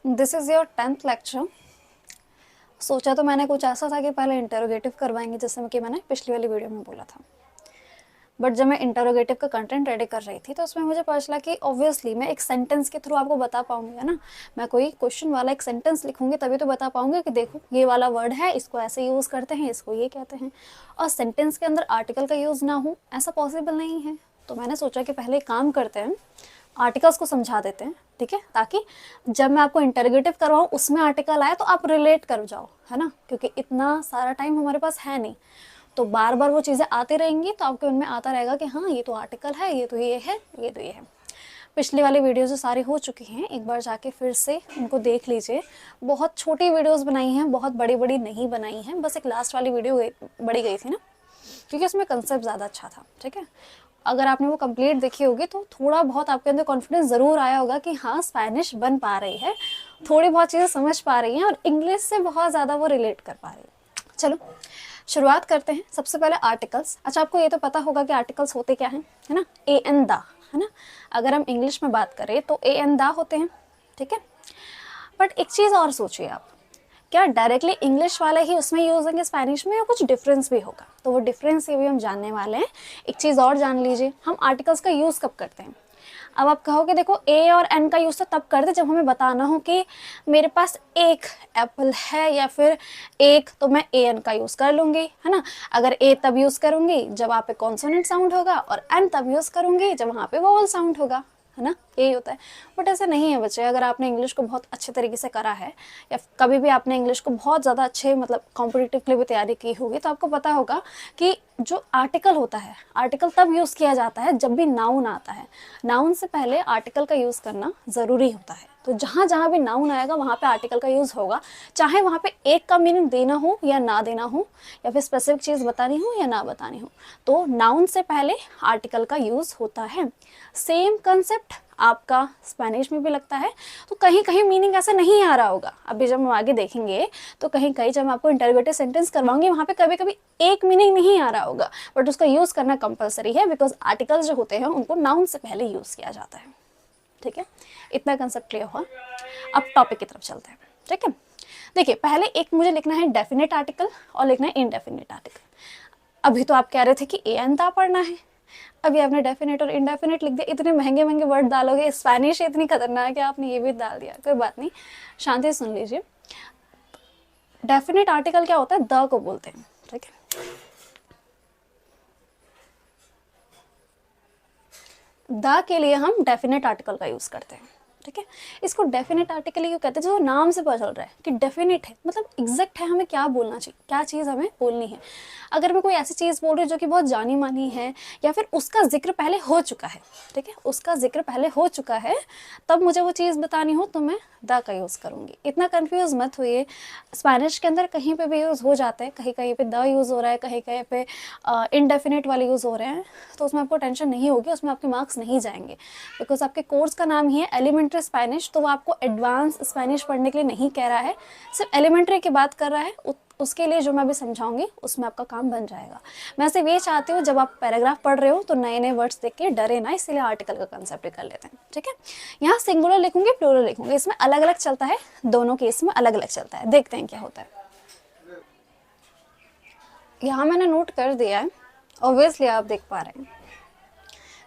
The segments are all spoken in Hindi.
This is your 10th lecture. सोचा तो मैंने कुछ ऐसा था कि पहले इंटरोगेटिव करवाएंगे, जैसे कि मैंने पिछली वाली वीडियो में बोला था। बट जब मैं इंटरोगेटिव का कंटेंट रेडी कर रही थी तो उसमें मुझे पता चला कि ऑब्वियसली मैं एक सेंटेंस के थ्रू आपको बता पाऊंगी, है ना। मैं कोई क्वेश्चन वाला एक सेंटेंस लिखूंगी तभी तो बता पाऊंगी कि देखो ये वाला वर्ड है, इसको ऐसे यूज़ करते हैं, इसको ये कहते हैं। और सेंटेंस के अंदर आर्टिकल का यूज़ ना हो ऐसा पॉसिबल नहीं है। तो मैंने सोचा कि पहले काम करते हैं, आर्टिकल्स को समझा देते हैं, ठीक है, ताकि जब मैं आपको इंटरोगेटिव करवाऊँ उसमें आर्टिकल आए तो आप रिलेट कर जाओ, है ना। क्योंकि इतना सारा टाइम हमारे पास है नहीं, तो बार बार वो चीज़ें आती रहेंगी तो आपके उनमें आता रहेगा कि हाँ ये तो आर्टिकल है, ये तो ये है, ये तो ये है। पिछली वाली वीडियोज़ जो सारी हो चुकी हैं, एक बार जाके फिर से उनको देख लीजिए। बहुत छोटी वीडियोज़ बनाई हैं, बहुत बड़ी बड़ी नहीं बनाई हैं, बस एक लास्ट वाली वीडियो बड़ी गई थी ना, क्योंकि उसमें कंसेप्ट ज़्यादा अच्छा था, ठीक है। अगर आपने वो कंप्लीट देखी होगी तो थोड़ा बहुत आपके अंदर कॉन्फिडेंस ज़रूर आया होगा कि हाँ स्पेनिश बन पा रही है, थोड़ी बहुत चीज़ें समझ पा रही हैं और इंग्लिश से बहुत ज़्यादा वो रिलेट कर पा रही है। चलो शुरुआत करते हैं। सबसे पहले आर्टिकल्स। अच्छा, आपको ये तो पता होगा कि आर्टिकल्स होते क्या हैं, है ना। ए एन दा, है ना। अगर हम इंग्लिश में बात करें तो ए एन दा होते हैं, ठीक है। बट एक चीज़ और सोचिए आप, क्या डायरेक्टली इंग्लिश वाले ही उसमें यूज़ होंगे स्पेनिश में, या कुछ डिफरेंस भी होगा? तो वो डिफरेंस ये भी हम जानने वाले हैं। एक चीज़ और जान लीजिए, हम आर्टिकल्स का यूज़ कब करते हैं। अब आप कहोगे देखो ए और एन का यूज़ तो तब करते जब हमें बताना हो कि मेरे पास एक एप्पल है, या फिर एक, तो मैं ए एन का यूज़ कर लूँगी, है ना। अगर ए तब यूज़ करूँगी जब वहाँ पे कॉन्सोनेंट साउंड होगा, और एन तब यूज़ करूँगी जब वहाँ पे वोवल साउंड होगा, है ना। यही होता है। बट ऐसा नहीं है बच्चे। अगर आपने इंग्लिश को बहुत अच्छे तरीके से करा है, या कभी भी आपने इंग्लिश को बहुत ज़्यादा अच्छे मतलब कॉम्पिटिटिव के लिए भी तैयारी की होगी, तो आपको पता होगा कि जो आर्टिकल होता है, आर्टिकल तब यूज़ किया जाता है जब भी नाउन आता है। नाउन से पहले आर्टिकल का यूज़ करना ज़रूरी होता है। तो जहाँ जहाँ भी नाउन आएगा वहाँ पे आर्टिकल का यूज़ होगा, चाहे वहाँ पे एक का मीनिंग देना हो या ना देना हो, या फिर स्पेसिफिक चीज़ बतानी हो या ना बतानी हो, तो नाउन से पहले आर्टिकल का यूज़ होता है। सेम कंसेप्ट आपका स्पेनिश में भी लगता है। तो कहीं कहीं मीनिंग ऐसा नहीं आ रहा होगा। अभी जब हम आगे देखेंगे तो कहीं कहीं जब मैं आपको इंटरोगेटिव सेंटेंस करवाऊंगी वहाँ पे कभी कभी एक मीनिंग नहीं आ रहा होगा, बट उसका यूज़ करना कंपलसरी है, बिकॉज आर्टिकल्स जो होते हैं उनको नाउन से पहले यूज़ किया जाता है, ठीक है। इतना कंसेप्ट क्लियर हुआ। अब टॉपिक की तरफ चलते हैं, ठीक है। देखिए, पहले एक मुझे लिखना है डेफिनेट आर्टिकल और लिखना है इनडेफिनेट आर्टिकल। अभी तो आप कह रहे थे कि ए एन दा पढ़ना है, अभी आपने डेफिनेट और इनडेफिनेट लिख दिया। इतने महंगे महंगे वर्ड डालोगे, स्पेनिश इतनी खतरनाक है कि आपने ये भी डाल दिया। कोई बात नहीं, शांति से सुन लीजिए। डेफिनेट आर्टिकल क्या होता है, द को बोलते हैं, ठीक है। द के लिए हम डेफिनेट आर्टिकल का यूज करते हैं, ठीक है। इसको डेफिनेट आर्टिकल क्यों कहते हैं, जो नाम से पता चल रहा है कि डेफिनेट है, मतलब एग्जैक्ट है, हमें क्या बोलना चाहिए, क्या चीज़ हमें बोलनी है। अगर मैं कोई ऐसी चीज़ बोल रही हूँ जो कि बहुत जानी मानी है, या फिर उसका जिक्र पहले हो चुका है, ठीक है, उसका जिक्र पहले हो चुका है, तब मुझे वो चीज़ बतानी हो तो मैं द का यूज़ करूँगी। इतना कन्फ्यूज़ मत होइए। स्पेनिश के अंदर कहीं पे भी यूज़ हो जाता है, कहीं कहीं पे द यूज़ हो रहा है, कहीं कहीं पे इनडेफिनेट वाले यूज़ हो रहे हैं, तो उसमें आपको टेंशन नहीं होगी, उसमें आपके मार्क्स नहीं जाएंगे। बिकॉज आपके कोर्स का नाम ही है एलिमेंट्री स्पेनिश, तो वो आपको एडवांस स्पेनिश पढ़ने के लिए नहीं कह रहा है, सिर्फ एलिमेंट्री की बात कर रहा है। उसके लिए जो मैं भी समझाऊंगी उसमें आपका काम बन जाएगा। मैं सिर्फ ये चाहती हूँ जब आप पैराग्राफ पढ़ रहे हो तो नए नए वर्ड्स देख के डरे ना, इसीलिए आर्टिकल का कंसेप्ट कर लेते हैं, ठीक है। यहाँ सिंगुलर लिखूंगी, प्लूरल लिखूंगी, इसमें अलग अलग चलता है, दोनों केस में अलग अलग चलता है। देखते हैं क्या होता है। यहाँ मैंने नोट कर दिया है, ऑब्वियसली आप देख पा रहे हैं।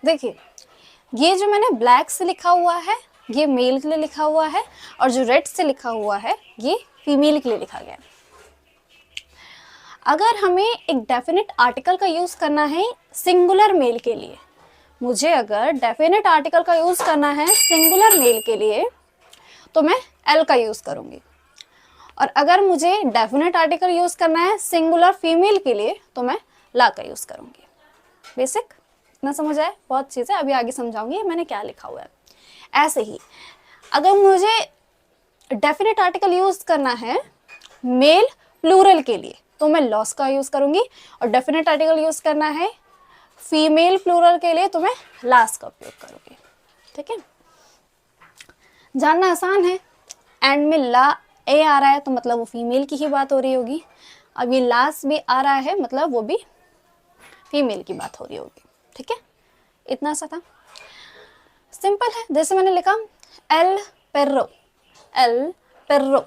देखिए, ये जो मैंने ब्लैक से लिखा हुआ है ये मेल के लिए लिखा हुआ है, और जो रेड से लिखा हुआ है ये फीमेल के लिए लिखा गया है। अगर हमें एक डेफिनेट आर्टिकल का यूज करना है सिंगुलर मेल के लिए, मुझे अगर डेफिनेट आर्टिकल का यूज करना है सिंगुलर मेल के लिए तो मैं एल का यूज करूंगी, और अगर मुझे डेफिनेट आर्टिकल यूज करना है सिंगुलर फीमेल के लिए तो मैं ला का यूज करूंगी। बेसिक ना समझ आए, बहुत चीजें अभी आगे समझाऊंगी मैंने क्या लिखा हुआ है। ऐसे ही अगर मुझे डेफिनेट आर्टिकल यूज करना है मेल प्लूरल के लिए तो मैं लॉस का यूज करूंगी, और डेफिनेट आर्टिकल यूज करना है फीमेल प्लूरल के लिए तो मैं लास का उपयोग करूंगी, ठीक है। जानना आसान है। एंड में ला ए आ रहा है तो मतलब वो फीमेल की ही बात हो रही होगी। अब ये लास भी आ रहा है मतलब वो भी फीमेल की बात हो रही होगी, ठीक है। इतना सा था, सिंपल है। जैसे मैंने लिखा एल पेर्रो, एल, पेर्रो,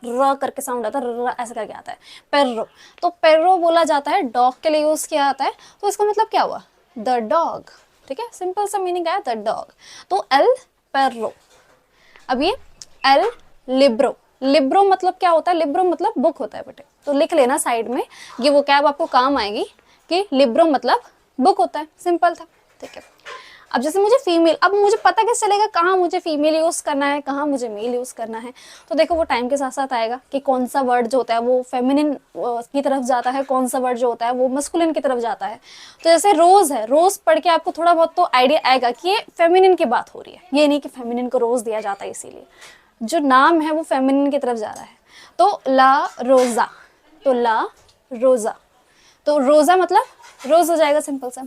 र करके साउंड आता है, र ऐसे करके आता है, पेर्रो। तो पेर्रो बोला जाता है, डॉग के लिए यूज किया जाता है। तो इसका मतलब क्या हुआ, द डॉग। ठीक है, सिंपल सा मीनिंग है द डॉग। तो एल पेर्रो। अब ये एल लिब्रो, लिब्रो मतलब क्या होता है, लिब्रो मतलब बुक होता है बेटे। तो लिख लेना साइड में, ये वो कैब आपको काम आएगी कि लिब्रो मतलब बुक होता है, सिंपल था। ठीक है, अब जैसे मुझे फीमेल, अब मुझे पता कैसे चलेगा कहाँ मुझे फीमेल यूज करना है, कहाँ मुझे मेल यूज करना है। तो देखो वो टाइम के साथ साथ आएगा कि कौन सा वर्ड जो होता है वो फेमिनिन की तरफ जाता है, कौन सा वर्ड जो होता है वो मस्कुलिन की तरफ जाता है। तो जैसे रोज है, रोज पढ़ के आपको थोड़ा बहुत तो आइडिया आएगा कि ये फेमिनिन की बात हो रही है, ये नहीं कि फेमिनिन को रोज दिया जाता है, इसीलिए जो नाम है वो फेमिनिन की तरफ जा रहा है। तो ला रोजा, तो ला रोजा, तो रोजा मतलब रोज हो जाएगा, सिंपल सा।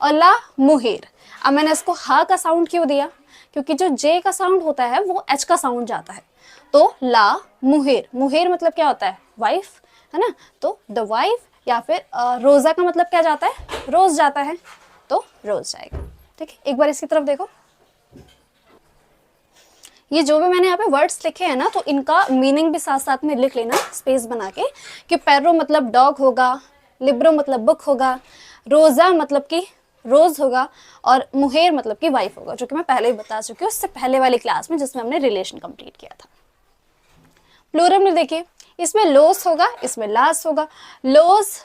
और ला मुहेर, अब मैंने इसको हा का साउंड क्यों दिया, क्योंकि जो जे का साउंड होता है वो एच का साउंड जाता है। तो ला मुहेर, मुहेर मतलब क्या होता है, वाइफ, है ना। तो द वाइफ, या फिर रोजा का मतलब क्या जाता है, रोज जाता है, तो रोज जाएगा। ठीक है, एक बार इसकी तरफ देखो, ये जो भी मैंने यहाँ पे वर्ड्स लिखे हैं ना, तो इनका मीनिंग भी साथ साथ में लिख लेना स्पेस बना के, कि पेरो मतलब डॉग होगा, लिब्रो मतलब बुक होगा, रोजा मतलब कि रोज होगा, और मुहेर मतलब कि वाइफ होगा, जो कि मैं पहले ही बता चुकी हूँ उससे पहले वाली क्लास में जिसमें हमने रिलेशन कंप्लीट किया था। प्लूरल में देखिए, इसमें लोस होगा, इसमें लास होगा। लोस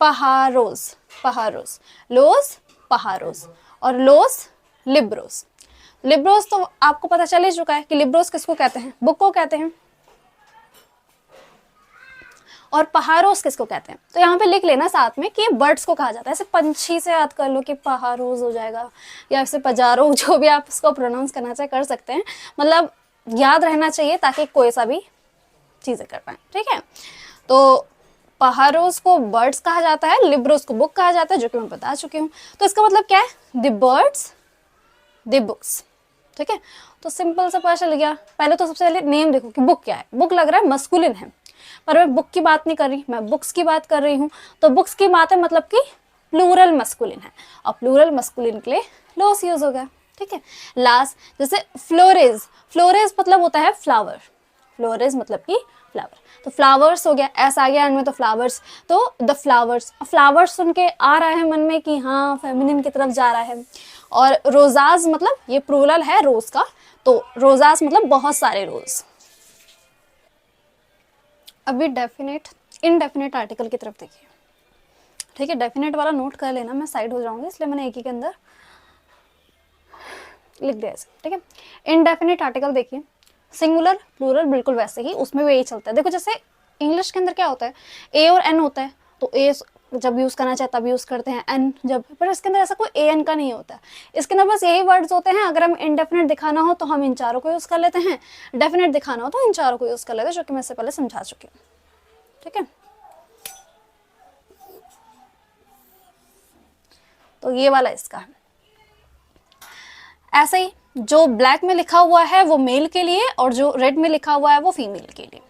पहारोस, पहारोस, लोस पहारोस, और लोस लिब्रोस। लिब्रोस तो आपको पता चल ही चुका है कि लिब्रोस किसको कहते हैं, बुक को कहते हैं। और पहारोस किसको कहते हैं, तो यहाँ पे लिख लेना साथ में कि ये बर्ड्स को कहा जाता है। ऐसे पंछी से याद कर लो कि पहारोस हो जाएगा, या ऐसे पजारो, जो भी आप इसको प्रोनाउंस करना चाहे कर सकते हैं, मतलब याद रहना चाहिए ताकि कोई सा भी चीजें कर पाए। ठीक है, तो पहारोस को बर्ड्स कहा जाता है, लिब्रोस को बुक कहा जाता है, जो कि मैं बता चुकी हूँ। तो इसका मतलब क्या है, द बर्ड्स द बुक्स। ठीक है, तो सिंपल सा पता चल गया। पहले तो सबसे पहले नेम देखो कि बुक क्या है, बुक लग रहा है मस्कुलिन है, पर मैं बुक की बात नहीं कर रही, मैं बुक्स की बात कर रही हूँ। तो बुक्स की बात है मतलब कि प्लूरल मस्कुलिन है, और प्लूरल मस्कुलिन के लिए लोस यूज हो गया। ठीक है, लास्ट जैसे फ्लोरेज, फ्लोरेज मतलब होता है फ्लावर, फ्लोरेज मतलब कि फ्लावर, तो फ्लावर्स हो गया, ऐसा आ गया एंड में, तो फ्लावर्स, तो द फ्लावर्स, फ्लावर्स सुन के आ रहा है मन में कि हाँ फेमिनिन की तरफ जा रहा है। और रोजाज मतलब ये प्लूरल है रोज का, तो रोजाज मतलब बहुत सारे रोज। अभी डेफिनेट इनडेफिनेट आर्टिकल की तरफ देखिए। ठीक है, डेफिनेट वाला नोट कर लेना, मैं साइड हो जाऊंगी इसलिए मैंने एक ही के अंदर लिख दिया ऐसे। ठीक है, इनडेफिनेट आर्टिकल देखिए, सिंगुलर प्लूरल बिल्कुल वैसे ही, उसमें भी यही चलता है। देखो जैसे इंग्लिश के अंदर क्या होता है, ए और एन होता है, तो ए जब यूज करना चाहे तब यूज करते हैं, एन जब, पर इसके अंदर ऐसा कोई ए एन का नहीं होता। इसके अंदर बस यही वर्ड्स होते हैं। अगर हम इनडेफिनेट दिखाना हो तो हम इन चारों को यूज कर लेते हैं, डेफिनेट दिखाना हो तो इन चारों को यूज कर लेते हैं, जो कि मैं इससे पहले समझा चुकी हूँ। ठीक है, तो ये वाला इसका है। ऐसे ही जो ब्लैक में लिखा हुआ है वो मेल के लिए, और जो रेड में लिखा हुआ है वो फीमेल के लिए।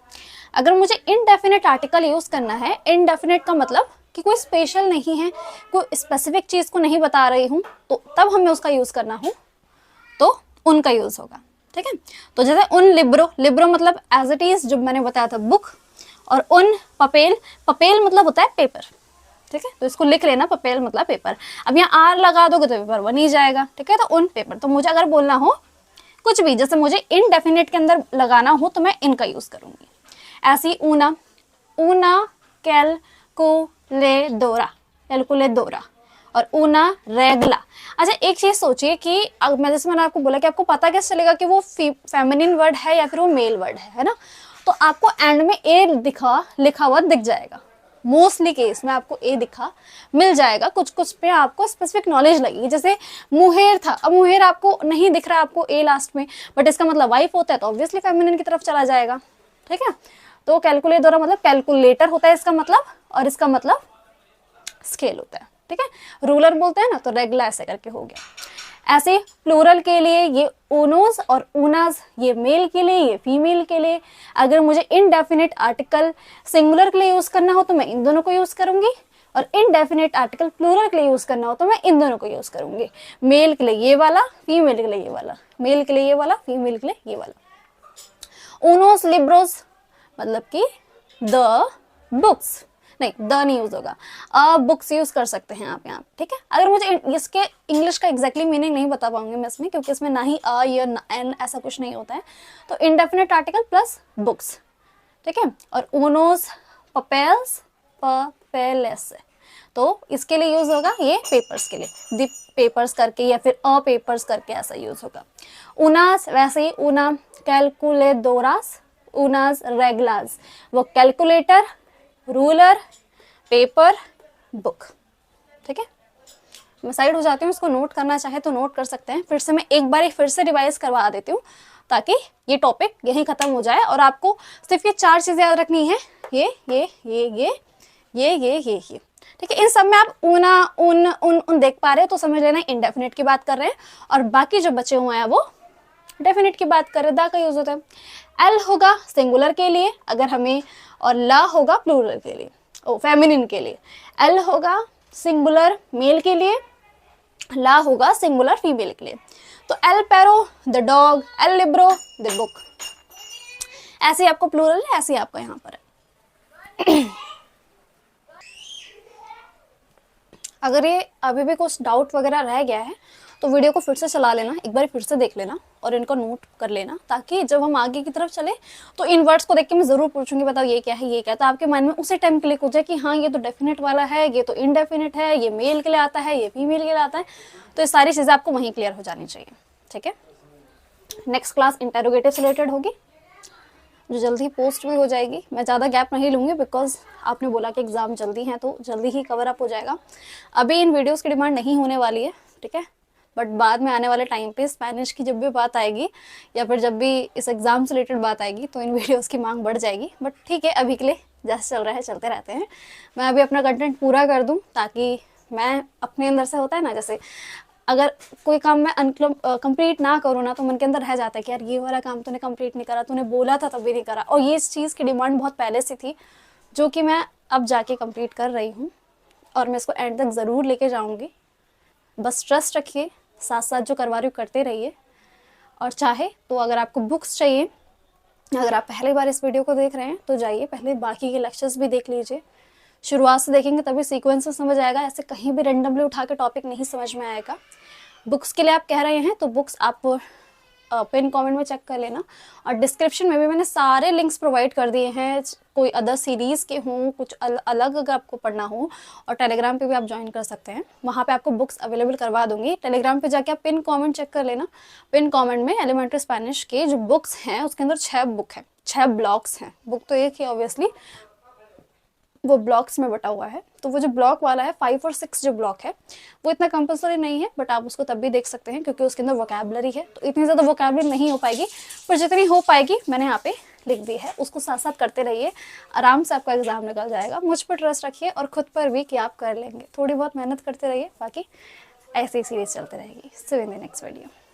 अगर मुझे इनडेफिनेट आर्टिकल यूज करना है, इनडेफिनेट का मतलब कि कोई स्पेशल नहीं है, कोई स्पेसिफिक चीज को नहीं बता रही हूँ, तो तब हमें उसका यूज करना हो तो उनका यूज होगा। ठीक है, तो जैसे उन लिब्रो, लिब्रो मतलब एज इट इज जो मैंने बताया था बुक, और उन पपेल, पपेल मतलब होता है पेपर। ठीक है, तो इसको लिख लेना, पपेल मतलब पेपर। अब यहाँ आर लगा दोगे तो पेपर बन ही जाएगा। ठीक है, तो उन पेपर, तो मुझे अगर बोलना हो कुछ भी, जैसे मुझे इनडेफिनेट के अंदर लगाना हो तो मैं इनका यूज करूंगी। ऐसी ऊना, ऊना कैलकुलेडोरा, कैलकुलेडोरा, और ऊना रेगला। अच्छा एक चीज सोचिए कि मैं जैसे मैंने आपको बोला कि आपको पता कैसे चलेगा कि वो फेमिनिन वर्ड है या फिर वो मेल वर्ड है ना। तो आपको एंड में ए लिखा हुआ दिख जाएगा, मोस्टली केस में आपको ए दिखा मिल जाएगा, कुछ कुछ पे आपको स्पेसिफिक नॉलेज लगेगी। जैसे मुहेर था, अब मुहेर आपको नहीं दिख रहा आपको ए लास्ट में, बट इसका मतलब वाइफ होता है तो ऑब्वियसली फेमिनिन की तरफ चला जाएगा। ठीक है, तो कैलकुलेटोरा मतलब कैलकुलेटर होता है इसका मतलब, और इसका मतलब स्केल होता है। ठीक है, रूलर बोलते हैं ना, तो रेगुलर ऐसे करके हो गया। ऐसे प्लूरल के लिए ये ओनोज और ऊनाज, ये मेल के लिए, ये फीमेल के लिए। अगर मुझे इनडेफिनेट आर्टिकल सिंगुलर के लिए यूज करना हो तो मैं इन दोनों को यूज करूंगी, और इनडेफिनेट आर्टिकल प्लूरल के लिए यूज करना हो तो मैं इन दोनों को यूज करूंगी। मेल के लिए ये वाला, फीमेल के लिए ये वाला, मेल के लिए ये वाला, फीमेल के लिए ये वाला। उनोस लिब्रोस मतलब कि द बुक्स, नहीं द नहीं यूज होगा, बुक्स यूज कर सकते हैं आप यहाँ, ठीक है। अगर मुझे इसके इंग्लिश का एग्जैक्टली मीनिंग नहीं बता पाऊंगी मैं इसमें, क्योंकि इसमें ना ही अ या एन ऐसा कुछ नहीं होता है, तो इनडेफिनेट आर्टिकल प्लस बुक्स, ठीक है। और ऊनोस पपेल्स पपेलेस, तो इसके लिए यूज होगा ये पेपर्स के लिए, दी पेपर्स करके या फिर अ पेपर्स करके ऐसा यूज होगा। उनास वैसे ही ऊना कैलकुलेदोरास उनास रेगलास, वो कैलकुलेटर, रूलर, पेपर, बुक, ठीक है। मैं साइड हो जाती हूँ, इसको नोट करना चाहे तो नोट कर सकते हैं। फिर से मैं एक बार फिर से रिवाइज करवा देती हूँ ताकि ये टॉपिक यहीं खत्म हो जाए और आपको सिर्फ ये 4 चीजें याद रखनी है, ये, ठीक है। इन सब में आप ऊना उन देख पा रहे हो तो समझ लेना इंडेफिनिट की बात कर रहे हैं, और बाकी जो बचे हुए हैं वो डेफिनिट की बात कर रहे हैं। दा का यूज होता है। एल होगा सिंगुलर के लिए अगर हमें, और ला होगा प्लूरल के लिए, ओ फेमिनिन के लिए। एल होगा सिंगुलर मेल के लिए, ला होगा सिंगुलर फीमेल के लिए। तो एल पैरो the dog, L Libre the book, ऐसे ही आपको प्लूरल है, ऐसे ही आपका यहाँ पर है। अगर ये अभी भी कुछ डाउट वगैरह रह गया है तो वीडियो को फिर से चला लेना, एक बार फिर से देख लेना और इनको नोट कर लेना, ताकि जब हम आगे की तरफ चले तो इन वर्ड्स को देख के मैं जरूर पूछूंगी बताओ ये क्या है, ये क्या है, तो आपके माइंड में उसी टाइम क्लिक हो जाए कि हाँ ये तो डेफिनेट वाला है, ये तो इनडेफिनेट है, ये मेल के लिए आता है, ये फीमेल के लिए आता है। तो ये सारी चीज़ें आपको वहीं क्लियर हो जानी चाहिए, ठीक है। नेक्स्ट क्लास इंटेरोगेटिव से रिलेटेड होगी, जो जल्दी पोस्ट भी हो जाएगी। मैं ज़्यादा गैप नहीं लूँगी बिकॉज आपने बोला कि एग्ज़ाम जल्दी है तो जल्दी ही कवर अप हो जाएगा। अभी इन वीडियोस की डिमांड नहीं होने वाली है, ठीक है, बट बाद में आने वाले टाइम पे स्पेनिश की जब भी बात आएगी या फिर जब भी इस एग्ज़ाम से रिलेटेड बात आएगी तो इन वीडियोस की मांग बढ़ जाएगी। बट ठीक है, अभी के लिए जैसे चल रहा है चलते रहते हैं। मैं अभी अपना कंटेंट पूरा कर दूँ ताकि मैं अपने अंदर से होता है ना, जैसे अगर कोई काम मैं कंप्लीट ना करूँ ना तो मन के अंदर रह जाता है कि यार ये वाला काम तूने कंप्लीट नहीं करा, तूने बोला था तब भी नहीं करा। और ये इस चीज़ की डिमांड बहुत पहले से थी जो कि मैं अब जाके कंप्लीट कर रही हूँ और मैं इसको एंड तक ज़रूर लेके जाऊँगी। बस ट्रस्ट रखिए, साथ साथ जो करवा रही हूँ करते रहिए। और चाहे तो अगर आपको बुक्स चाहिए, अगर आप पहली बार इस वीडियो को देख रहे हैं तो जाइए पहले बाकी के लेक्चर्स भी देख लीजिए। शुरुआत से देखेंगे तभी सीक्वेंस में समझ आएगा, ऐसे कहीं भी रेंडमली उठा के टॉपिक नहीं समझ में आएगा। बुक्स के लिए आप कह रहे हैं तो बुक्स आप पिन कमेंट में चेक कर लेना, और डिस्क्रिप्शन में भी मैंने सारे लिंक्स प्रोवाइड कर दिए हैं, कोई अदर सीरीज़ के हों, कुछ अलग अगर आपको पढ़ना हो। और टेलीग्राम पे भी आप ज्वाइन कर सकते हैं, वहाँ पे आपको बुक्स अवेलेबल करवा दूंगी। टेलीग्राम पे जाके आप पिन कमेंट चेक कर लेना। पिन कमेंट में एलिमेंट्री स्पेनिश के जो बुक्स हैं उसके अंदर 6 बुक हैं, 6 ब्लॉक्स हैं। बुक तो एक ही ऑब्वियसली, वो ब्लॉक्स में बटा हुआ है। तो वो जो ब्लॉक वाला है 5 और 6 जो ब्लॉक है वो इतना कंपलसरी नहीं है, बट आप उसको तब भी देख सकते हैं क्योंकि उसके अंदर वोकैबुलरी है। तो इतनी ज़्यादा वोकैबुलरी नहीं हो पाएगी, पर जितनी हो पाएगी मैंने यहाँ पे लिख दी है। उसको साथ साथ करते रहिए, आराम से आपका एग्जाम निकल जाएगा। मुझ पर ट्रस्ट रखिए और खुद पर भी कि आप कर लेंगे। थोड़ी बहुत मेहनत करते रहिए, बाकी ऐसे ही सीरीज चलते रहेगी। See you in the next video.